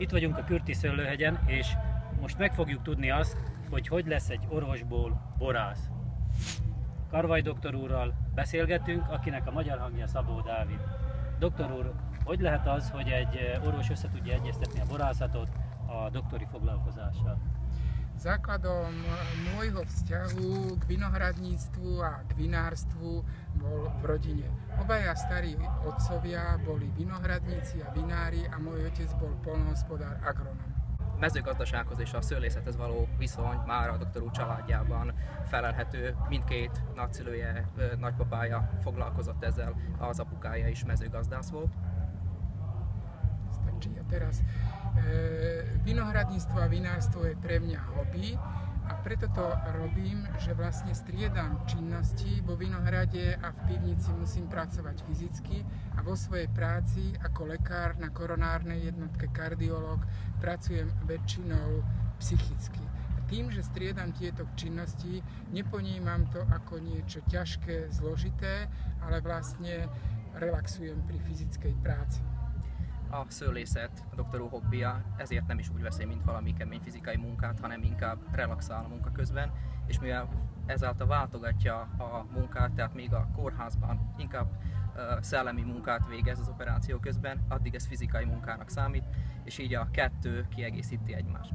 Itt vagyunk a Kürti Szőlőhegyen, és most meg fogjuk tudni azt, hogy lesz egy orvosból borász. Karvaj doktor úrral beszélgetünk, akinek a magyar hangja Szabó Dávid. Doktor úr, hogy lehet az, hogy egy orvos össze tudja egyeztetni a borászatot a doktori foglalkozással? Základom môjho vzťahu k vinohradníctvu a k vinárstvu bol v rodine. Obaja starí otcovia boli vinohradníci a vinári a môj otec bol poľnohospodár agronóm. Mezőgazdasághoz és a szőlészethez való viszony már a doktor úr családjában felelhető. Mindkét nagyszülője, nagypapája foglalkozott ezzel, az apukája is mezőgazdász volt. Stačí. A teraz vinohradníctvo a vinárstvo je pre mňa hobby a preto to robím, že vlastne striedam činnosti. Vo vinohrade a v pivnici musím pracovať fyzicky a vo svojej práci ako lekár na koronárnej jednotke kardiológ pracujem väčšinou psychicky. A tým, že striedam tieto činnosti, neponímam to ako niečo ťažké, zložité, ale vlastne relaxujem pri fyzickej práci. A szőlészet a doktor úr hobbija, ezért nem is úgy veszi, mint valami kemény fizikai munkát, hanem inkább relaxál a munka közben, és mivel ezáltal váltogatja a munkát, tehát még a kórházban inkább szellemi munkát végez az operáció közben, addig ez fizikai munkának számít, és így a kettő kiegészíti egymást.